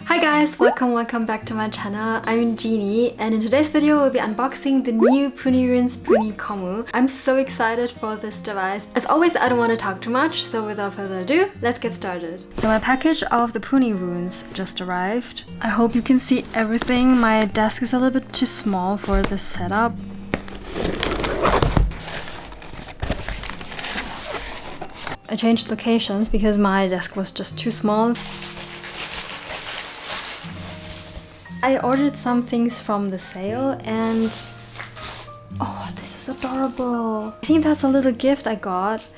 Hi guys, welcome back to my channel. I'm Jini, and in today's video we'll be unboxing the new Punirunes Puni Commu. I'm so excited for this device. As always, I don't want to talk too much, so without further ado, let's get started. So my package of the Punirunes just arrived. I hope you can see everything. My desk is a little bit too small for this setup. I changed locations because my desk was just too small. I ordered some things from the sale and oh, this is adorable. I think that's a little gift I got.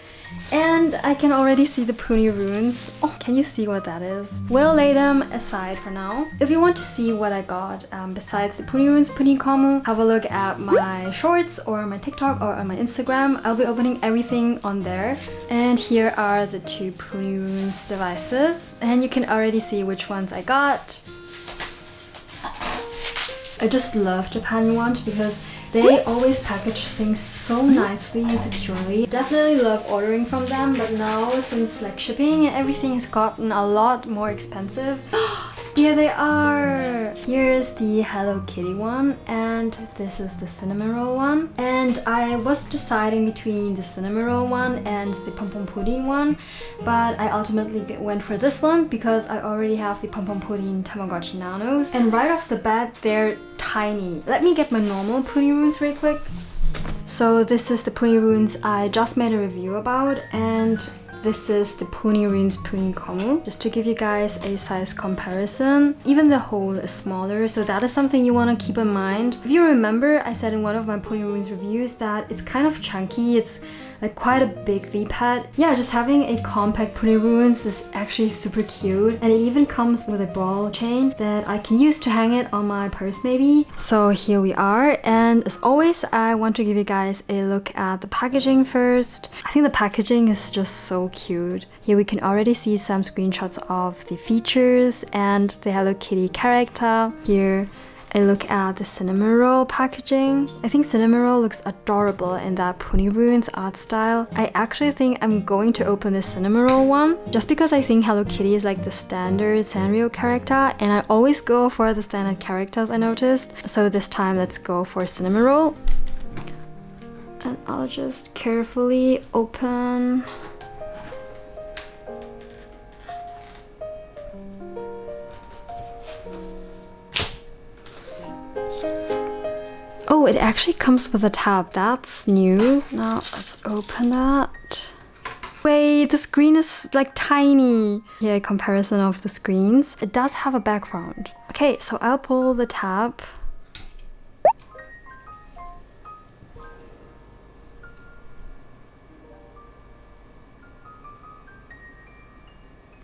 And I can already see the Punirunes. Oh, can you see what that is? We'll lay them aside for now. If you want to see what I got besides the Punirunes Puni Commu, have a look at my shorts or my TikTok or on my Instagram. I'll be opening everything on there. And here are the two Punirunes devices. And you can already see which ones I got. I just love Japan ones because they always package things so nicely and securely. Definitely love ordering from them, but now since like shipping and everything has gotten a lot more expensive. Here they are! Here's the Hello Kitty one, and this is the cinnamon roll one. And I was deciding between the cinnamon roll one and the pom pom pudding one, but I ultimately went for this one because I already have the pom pom pudding tamagotchi nanos. And right off the bat, they're tiny. Let me get my normal Punirunes really quick. So this is the Punirunes I just made a review about, and this is the Punirunes Puni Commu. Just to give you guys a size comparison, even the hole is smaller, so that is something you want to keep in mind. If you remember, I said in one of my Punirunes reviews that it's kind of chunky, it's like quite a big V-pad. Yeah, just having a compact Punirunes is actually super cute, and it even comes with a ball chain that I can use to hang it on my purse maybe. So here we are, and as always, I want to give you guys a look at the packaging first. I think the packaging is just so cute. Here we can already see some screenshots of the features and the Hello Kitty character. Here a look at the cinnamon roll packaging. I think cinnamon roll looks adorable in that Punirunes art style. I actually think I'm going to open the cinnamon roll one just because I think Hello Kitty is like the standard Sanrio character, and I always go for the standard characters I noticed. So this time let's go for cinnamon roll. And I'll just carefully open. Oh, it actually comes with a tab. That's new. Now let's open that. Wait, the screen is like tiny. Here, a comparison of the screens. It does have a background. Okay, so I'll pull the tab.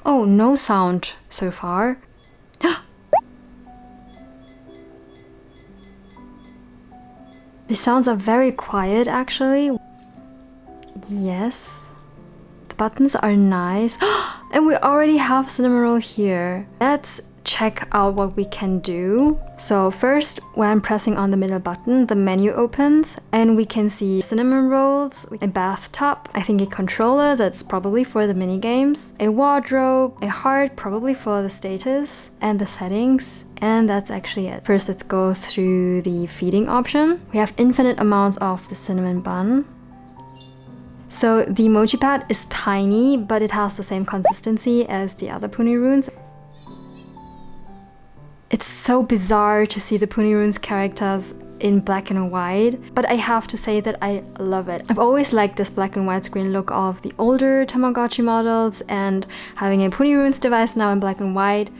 Oh, no sound so far. The sounds are very quiet actually. Yes. The buttons are nice. And we already have cinnamon roll here. Let's check out what we can do. So first, when pressing on the middle button, the menu opens and we can see cinnamon rolls, a bathtub, I think a controller that's probably for the mini games, a wardrobe, a heart probably for the status, and the settings. And that's actually it. First, let's go through the feeding option. We have infinite amounts of the cinnamon bun. So the emoji pad is tiny, but it has the same consistency as the other Punirunes. It's so bizarre to see the Punirunes characters in black and white, but I have to say that I love it. I've always liked this black and white screen look of the older Tamagotchi models, and having a Punirunes device now in black and white,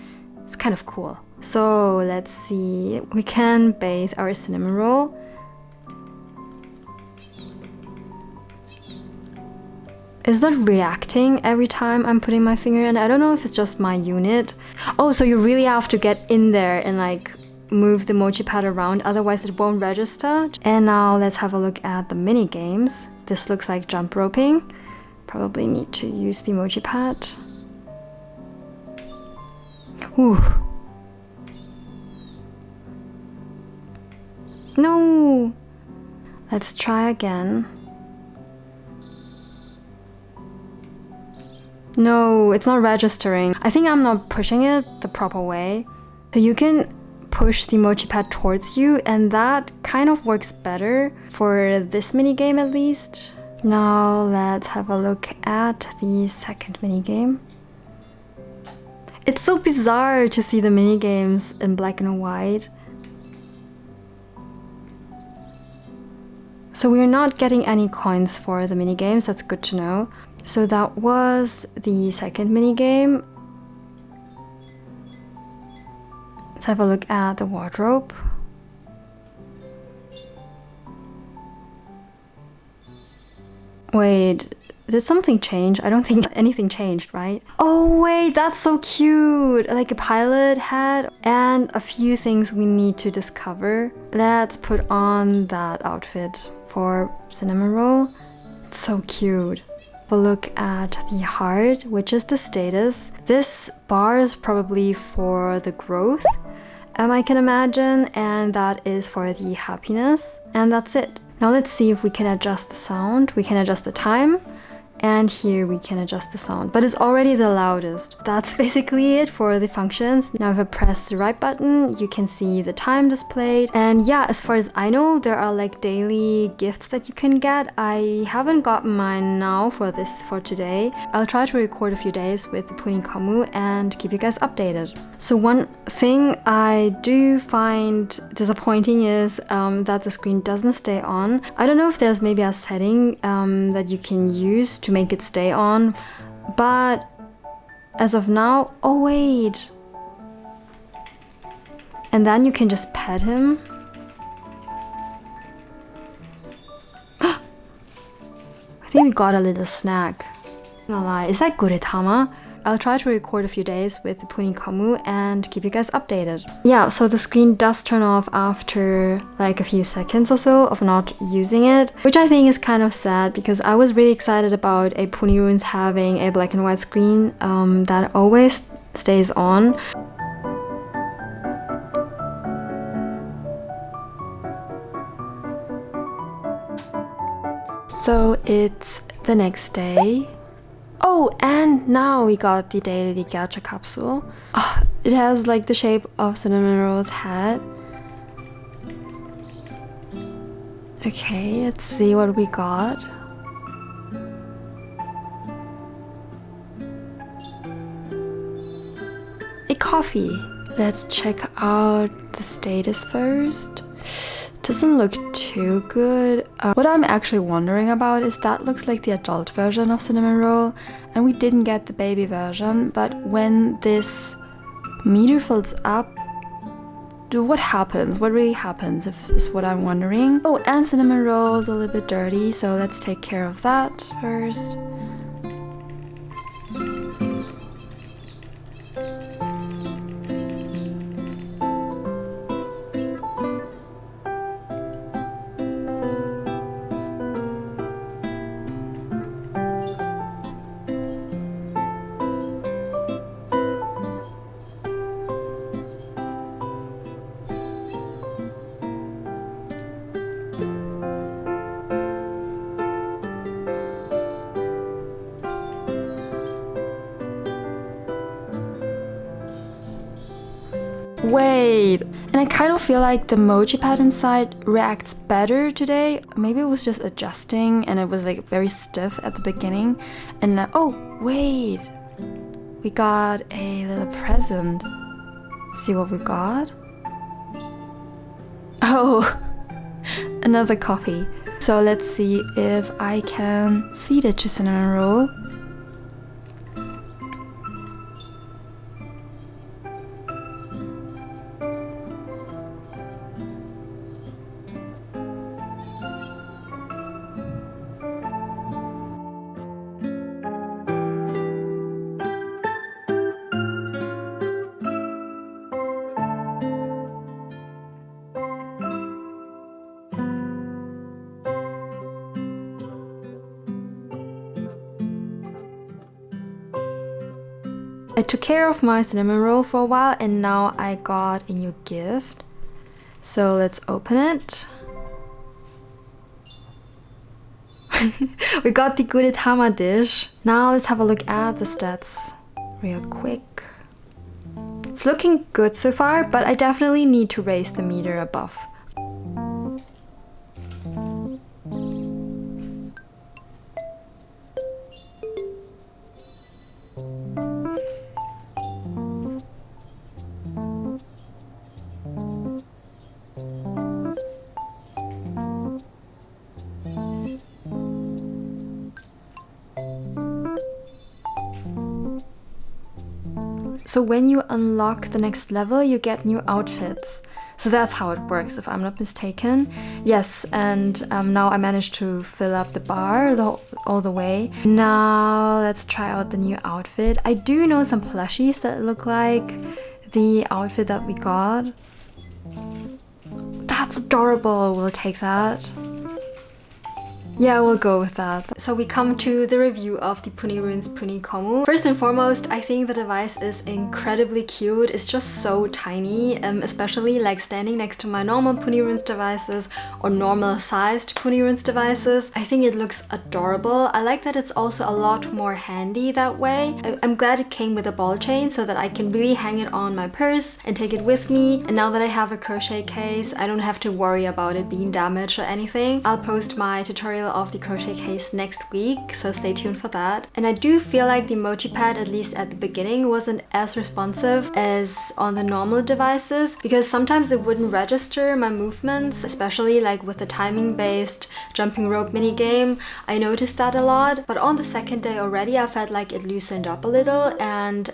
it's kind of cool. So let's see, we can bathe our cinnamon roll. Is that reacting every time I'm putting my finger in? I don't know if it's just my unit. Oh, so you really have to get in there and like move the emoji pad around, otherwise it won't register. And now let's have a look at the mini games. This looks like jump roping. Probably need to use the emoji pad. Ooh. No! Let's try again. No, it's not registering. I think I'm not pushing it the proper way. So you can push the emoji pad towards you, and that kind of works better for this mini game at least. Now let's have a look at the second mini game. It's so bizarre to see the mini games in black and white. So we're not getting any coins for the mini games, that's good to know. So that was the second mini game. Let's have a look at the wardrobe. Wait, did something change? I don't think anything changed, right? Oh wait, that's so cute! Like a pilot hat and a few things we need to discover. Let's put on that outfit for cinnamon roll. It's so cute. We'll look at the heart, which is the status. This bar is probably for the growth, I can imagine, and that is for the happiness, and that's it. Now let's see if we can adjust the sound. We can adjust the time, and here we can adjust the sound, but it's already the loudest. That's basically it for the functions. Now if I press the right button, you can see the time displayed. And yeah, as far as I know, there are like daily gifts that you can get. I haven't gotten mine now for today. I'll try to record a few days with the Puni Commu and keep you guys updated. So one thing I do find disappointing is that the screen doesn't stay on. I don't know if there's maybe a setting that you can use to make it stay on, but as of now, oh wait. And then you can just pet him. I think we got a little snack. Not lie, is that Guretama? I'll try to record a few days with the Puni Commu and keep you guys updated. Yeah, so the screen does turn off after like a few seconds or so of not using it, which I think is kind of sad because I was really excited about a Punirunes having a black and white screen that always stays on. So it's the next day. Oh, and now we got the daily gacha capsule. Oh, it has like the shape of cinnamon roll's head. Okay, let's see what we got. A coffee. Let's check out the status first. Doesn't look too good. What I'm actually wondering about is that looks like the adult version of cinnamon roll, and we didn't get the baby version. But when this meter fills up, what happens? What really happens is what I'm wondering. Oh, and cinnamon roll is a little bit dirty, so let's take care of that first. Wait, and I kind of feel like the emoji pad inside reacts better today. Maybe it was just adjusting and it was like very stiff at the beginning. And now, oh, wait, we got a little present. See what we got? Oh, another coffee. So let's see if I can feed it to cinnamon roll. I took care of my cinnamon roll for a while and now I got a new gift. So let's open it. We got the Gudetama dish. Now let's have a look at the stats real quick. It's looking good so far, but I definitely need to raise the meter above. So when you unlock the next level, you get new outfits. So that's how it works, if I'm not mistaken. Yes, and now I managed to fill up the bar all the way. Now let's try out the new outfit. I do know some plushies that look like the outfit that we got. That's adorable, we'll take that. Yeah, we'll go with that. So we come to the review of the Punirunes Puni Commu. First and foremost, I think the device is incredibly cute. It's just so tiny, especially like standing next to my normal Punirunes devices or normal sized Punirunes devices. I think it looks adorable. I like that it's also a lot more handy that way. I'm glad it came with a ball chain so that I can really hang it on my purse and take it with me. And now that I have a crochet case, I don't have to worry about it being damaged or anything. I'll post my tutorial of the crochet case next week, so stay tuned for that. And I do feel like the emoji pad, at least at the beginning, wasn't as responsive as on the normal devices, because sometimes it wouldn't register my movements, especially like with the timing based jumping rope mini game. I noticed that a lot, but on the second day already I felt like it loosened up a little and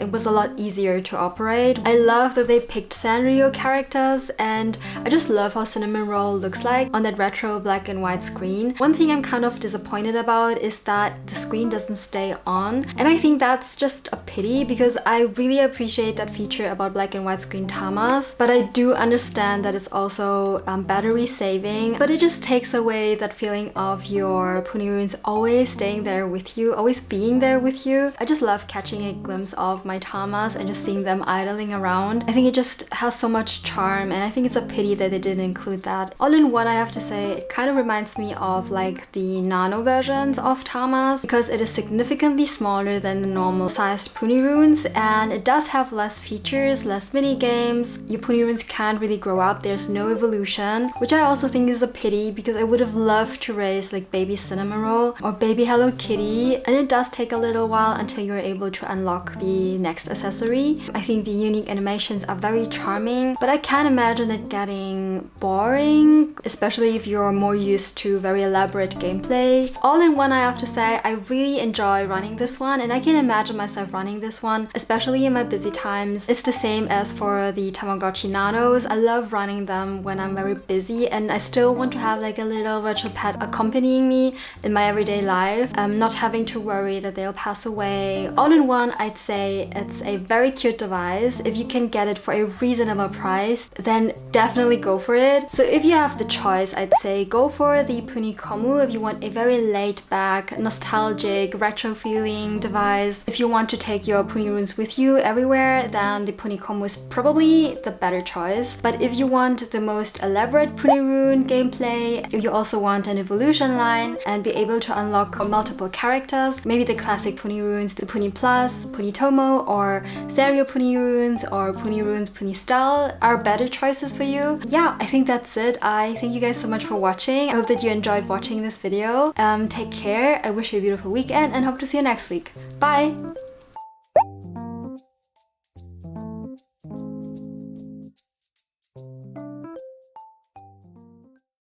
it was a lot easier to operate. I love that they picked Sanrio characters, and I just love how Cinnamon Roll looks like on that retro black and white screen. One thing I'm kind of disappointed about is that the screen doesn't stay on, and I think that's just a pity because I really appreciate that feature about black and white screen tamas, but I do understand that it's also battery saving, but it just takes away that feeling of your Punirunes always staying there with you, always being there with you. I just love catching a glimpse of my tamas and just seeing them idling around. I think it just has so much charm, and I think it's a pity that they didn't include that. All in one, I have to say, it kind of reminds me of like the nano versions of tamas because it is significantly smaller than the normal sized Punirunes, and it does have less features, less mini games. Your Punirunes can't really grow up, there's no evolution, which I also think is a pity because I would have loved to raise like baby Cinnamon Roll or baby Hello Kitty, and it does take a little while until you're able to unlock the next accessory. I think the unique animations are very charming, but I can't imagine it getting boring, especially if you're more used to very elaborate gameplay. All in one, I have to say, I really enjoy running this one, and I can imagine myself running this one, especially in my busy times. It's the same as for the Tamagotchi Nanos. I love running them when I'm very busy, and I still want to have like a little virtual pet accompanying me in my everyday life, not having to worry that they'll pass away. All in one, I'd say it's a very cute device. If you can get it for a reasonable price, then definitely go for it. So if you have the choice, I'd say go for the Puni Commu if you want a very laid back, nostalgic, retro feeling device. If you want to take your Punirunes with you everywhere, then the Puni Commu is probably the better choice. But if you want the most elaborate Punirune gameplay, if you also want an evolution line and be able to unlock multiple characters, maybe the classic Punirunes, the Puni Plus, Punitomo, or Stereo Punirunes, or Punirunes Puni Style are better choices for you. Yeah, I think that's it. I thank you guys so much for watching. I hope that you enjoyed watching this video. Take care. I wish you a beautiful weekend and hope to see you next week. Bye!